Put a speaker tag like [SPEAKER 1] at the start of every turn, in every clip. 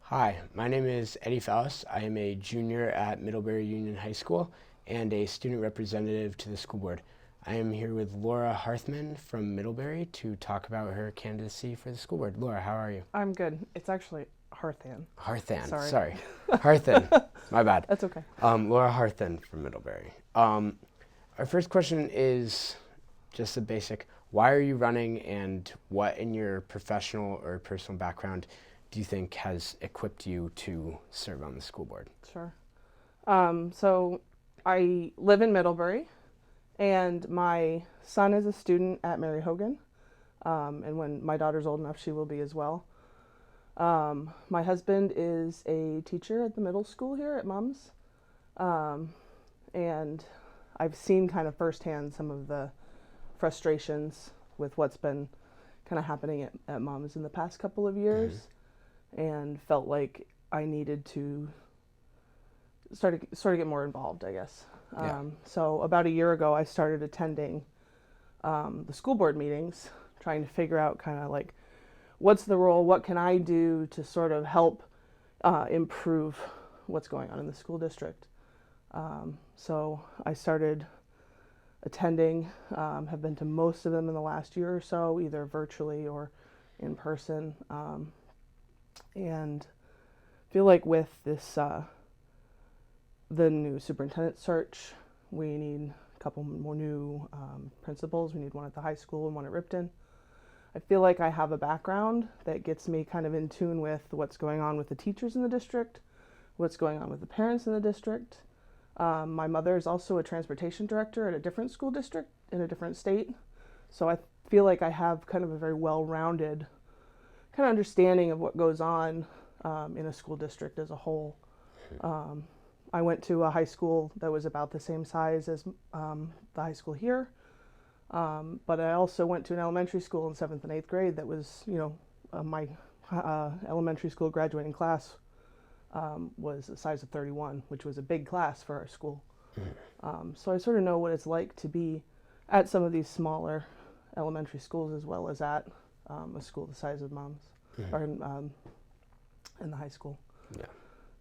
[SPEAKER 1] Hi, my name is Eddie Faust. I am a junior at Middlebury Union High School and a student representative to the school board. I am here with Laura Harthan from Middlebury to talk about her candidacy for the school board. Laura, how are you?
[SPEAKER 2] I'm good. It's actually Harthan.
[SPEAKER 1] Harthan,
[SPEAKER 2] Sorry.
[SPEAKER 1] sorry. Harthan, my bad.
[SPEAKER 2] That's okay.
[SPEAKER 1] Laura Harthan from Middlebury. Our first question is just a basic, why are you running and what in your professional or personal background do you think has equipped you to serve on the school board?
[SPEAKER 2] Sure. So I live in Middlebury, and my son is a student at Mary Hogan. And when my daughter's old enough, she will be as well. My husband is a teacher at the middle school here at Mums. And I've seen kind of firsthand some of the frustrations with what's been kind of happening at Mums in the past couple of years, and felt like I needed to start to get more involved, I guess.
[SPEAKER 1] Yeah.
[SPEAKER 2] So about a year ago, I started attending the school board meetings, trying to figure out kind of like what's the role, what can I do to sort of help improve what's going on in the school district. So I started attending, have been to most of them in the last year or so, either virtually or in person, and feel like with this the new superintendent search, we need a couple more new principals. We need one at the high school and one at Ripton. I feel like I have a background that gets me kind of in tune with what's going on with the teachers in the district, what's going on with the parents in the district. My mother is also a transportation director at a different school district in a different state. So I feel like I have kind of a very well-rounded kind of understanding of what goes on in a school district as a whole. I went to a high school that was about the same size as the high school here. But I also went to an elementary school in 7th and 8th grade that was, my elementary school graduating class was the size of 31, which was a big class for our school. So I sort of know what it's like to be at some of these smaller elementary schools as well as at a school the size of Mom's, or in the high school.
[SPEAKER 1] Yeah.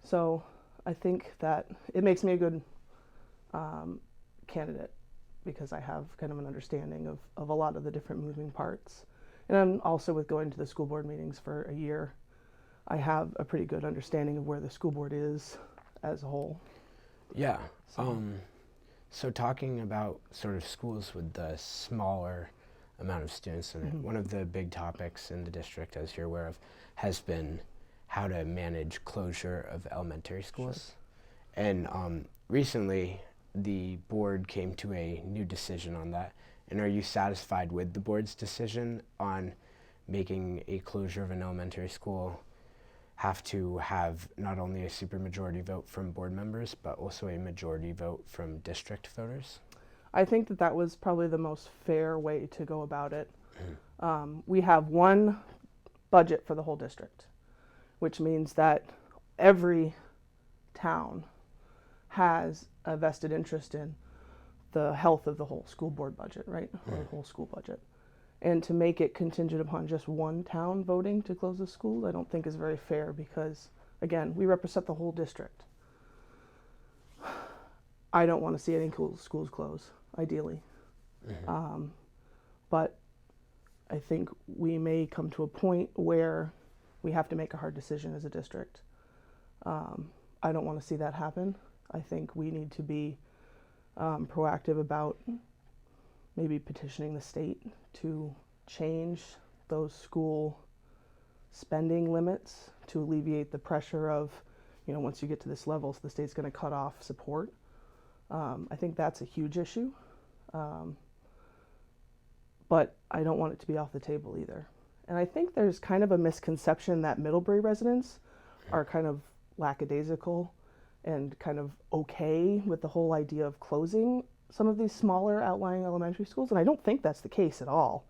[SPEAKER 2] So I think that it makes me a good candidate because I have kind of an understanding of a lot of the different moving parts. And I'm also, with going to the school board meetings for a year, I have a pretty good understanding of where the school board is as a whole.
[SPEAKER 1] Yeah. So talking about sort of schools with the smaller amount of students in it, one of the big topics in the district, as you're aware of, has been how to manage closure of elementary schools. Sure. And recently, the board came to a new decision on that. And are you satisfied with the board's decision on making a closure of an elementary school have to have not only a supermajority vote from board members, but also a majority vote from district voters?
[SPEAKER 2] I think that was probably the most fair way to go about it. We have one budget for the whole district, which means that every town has a vested interest in the health of the whole school board budget, right? Or the whole school budget. And to make it contingent upon just one town voting to close the school, I don't think is very fair because, again, we represent the whole district. I don't want to see any schools close, ideally. But I think we may come to a point where we have to make a hard decision as a district. I don't want to see that happen. I think we need to be proactive about maybe petitioning the state to change those school spending limits to alleviate the pressure of, once you get to this level, so the state's going to cut off support. I think that's a huge issue. But I don't want it to be off the table either. And I think there's kind of a misconception that Middlebury residents are kind of lackadaisical and kind of okay with the whole idea of closing some of these smaller outlying elementary schools. And I don't think that's the case at all.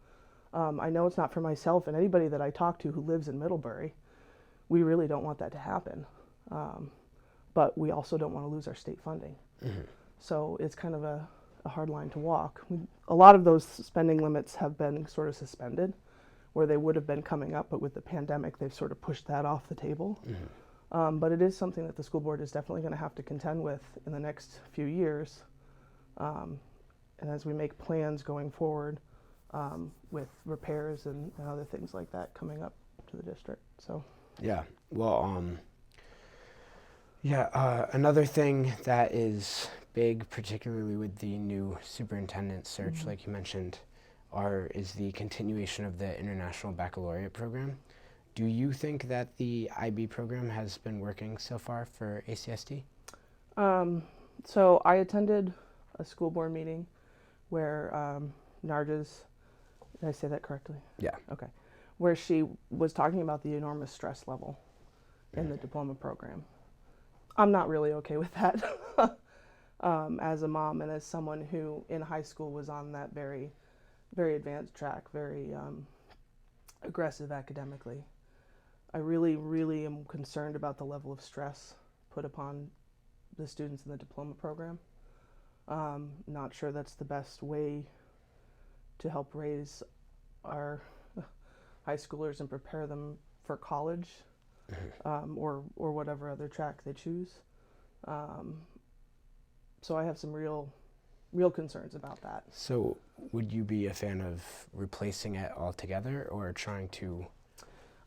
[SPEAKER 2] I know it's not for myself and anybody that I talk to who lives in Middlebury. We really don't want that to happen. But we also don't want to lose our state funding. So it's kind of a hard line to walk. A lot of those spending limits have been sort of suspended, where they would have been coming up, but with the pandemic, they've sort of pushed that off the table. But it is something that the school board is definitely going to have to contend with in the next few years. And as we make plans going forward with repairs and other things like that coming up to the district. So
[SPEAKER 1] Yeah. Well, another thing that is big, particularly with the new superintendent search, like you mentioned, is the continuation of the International Baccalaureate program. Do you think that the IB program has been working so far for ACSD?
[SPEAKER 2] So I attended a school board meeting where Narges, did I say that correctly?
[SPEAKER 1] Yeah.
[SPEAKER 2] Okay. Where she was talking about the enormous stress level in the diploma program. I'm not really okay with that as a mom and as someone who in high school was on that very, very advanced track, very aggressive academically. I really, really am concerned about the level of stress put upon the students in the diploma program. Not sure that's the best way to help raise our high schoolers and prepare them for college or whatever other track they choose. So I have some real concerns about that.
[SPEAKER 1] So would you be a fan of replacing it altogether or trying to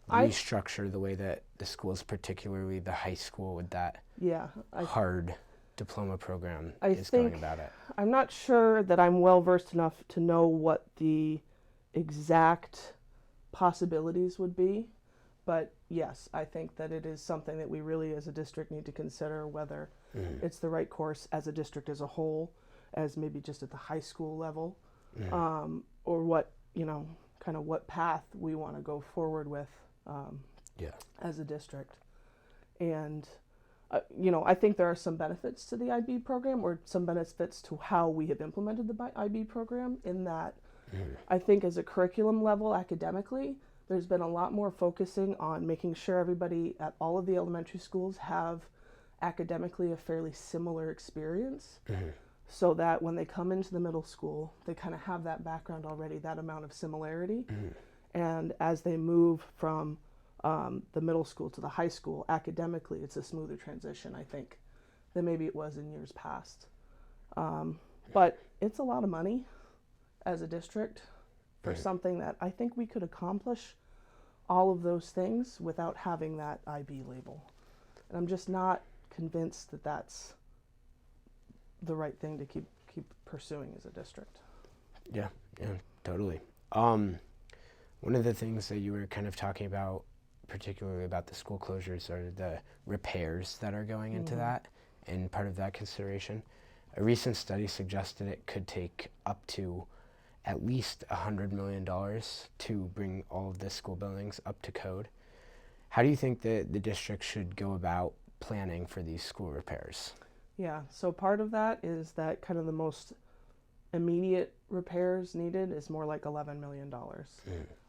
[SPEAKER 1] restructure the way that the schools, particularly the high school with that hard diploma program, is going about it?
[SPEAKER 2] I'm not sure that I'm well versed enough to know what the exact possibilities would be, but yes, I think that it is something that we really as a district need to consider whether it's the right course as a district as a whole, as maybe just at the high school level, or what, kind of what path we want to go forward with as a district. And I think there are some benefits to the IB program, or some benefits to how we have implemented the IB program, in that I think as a curriculum level academically, there's been a lot more focusing on making sure everybody at all of the elementary schools have academically a fairly similar experience, so that when they come into the middle school, they kind of have that background already, that amount of similarity. And as they move from the middle school to the high school, academically, it's a smoother transition, I think, than maybe it was in years past. But it's a lot of money as a district for something that I think we could accomplish all of those things without having that IB label. And I'm just not convinced that that's the right thing to keep pursuing as a district.
[SPEAKER 1] Yeah, totally. One of the things that you were kind of talking about, particularly about the school closures, are the repairs that are going into that, and part of that consideration. A recent study suggested it could take up to at least $100 million to bring all of the school buildings up to code. How do you think that the district should go about planning for these school repairs?
[SPEAKER 2] Yeah, so part of that is that kind of the most immediate repairs needed is more like $11 million.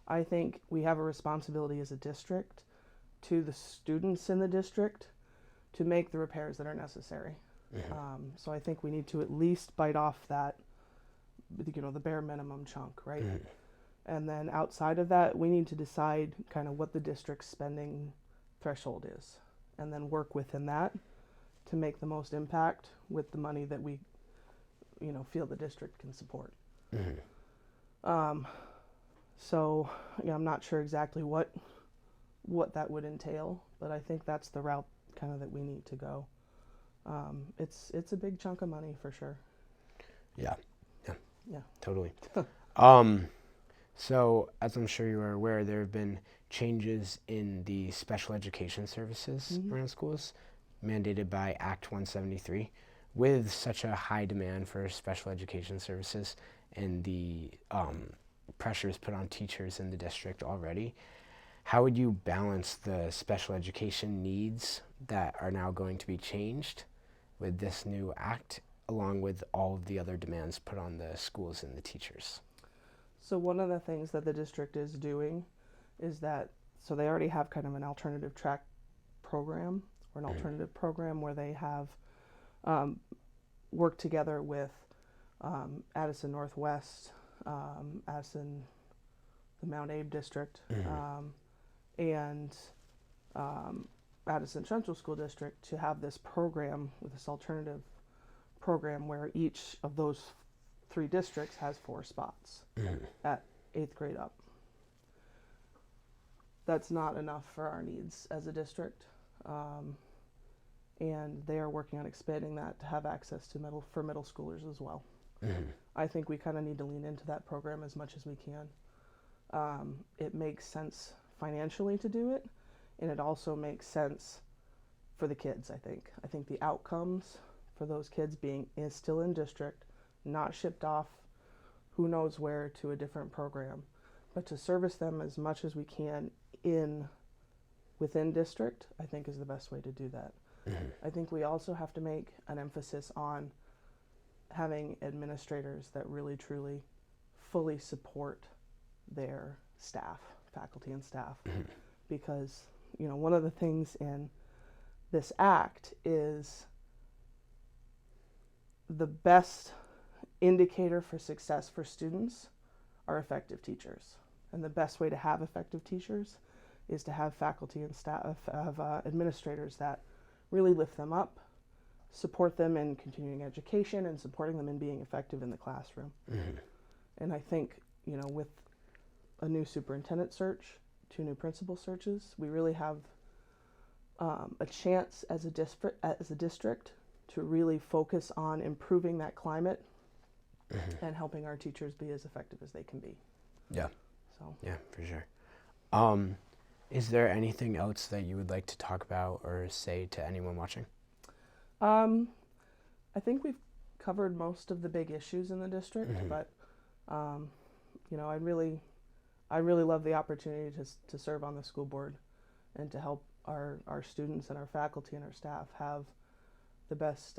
[SPEAKER 2] I think we have a responsibility as a district to the students in the district to make the repairs that are necessary. So I think we need to at least bite off that, the bare minimum chunk, right? And then outside of that, we need to decide kind of what the district's spending threshold is, and then work within that to make the most impact with the money that we, feel the district can support. So, I'm not sure exactly what that would entail, but I think that's the route kind of that we need to go. It's a big chunk of money for sure.
[SPEAKER 1] Yeah, totally. So, as I'm sure you are aware, there have been changes in the special education services around schools, mandated by Act 173. With such a high demand for special education services and the pressures put on teachers in the district already, how would you balance the special education needs that are now going to be changed with this new act, along with all of the other demands put on the schools and the teachers?
[SPEAKER 2] So one of the things that the district is doing is that, so they already have kind of an alternative track program, or an alternative program where they have worked together with Addison Northwest, Addison, the Mount Abe district, and Addison Central School District to have this program with this alternative program where each of those 3 districts has 4 spots at 8th grade up. That's not enough for our needs as a district, and they are working on expanding that to have access to middle schoolers as well. I think we kind of need to lean into that program as much as we can. It makes sense financially to do it, and it also makes sense for the kids. I think the outcomes for those kids is still in district, not shipped off who knows where to a different program, but to service them as much as we can within district, I think is the best way to do that. I think we also have to make an emphasis on having administrators that really truly fully support their staff, faculty and staff, because one of the things in this act is the best indicator for success for students are effective teachers, and the best way to have effective teachers is to have faculty and staff, have administrators that really lift them up, support them in continuing education, and supporting them in being effective in the classroom. And I think, with a new superintendent search, 2 new principal searches, we really have a chance as a district to really focus on improving that climate and helping our teachers be as effective as they can be.
[SPEAKER 1] Yeah.
[SPEAKER 2] So.
[SPEAKER 1] Yeah, for sure. Is there anything else that you would like to talk about or say to anyone watching?
[SPEAKER 2] I think we've covered most of the big issues in the district, but I really love the opportunity to serve on the school board and to help our students and our faculty and our staff have the best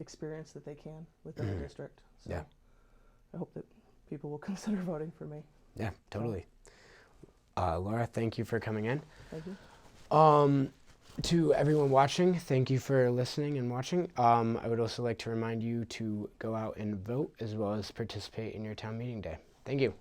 [SPEAKER 2] experience that they can within the district. So
[SPEAKER 1] yeah.
[SPEAKER 2] I hope that people will consider voting for me.
[SPEAKER 1] Yeah, totally. Laura, thank you for coming in.
[SPEAKER 2] Thank you.
[SPEAKER 1] To everyone watching, thank you for listening and watching. I would also like to remind you to go out and vote as well as participate in your town meeting day. Thank you.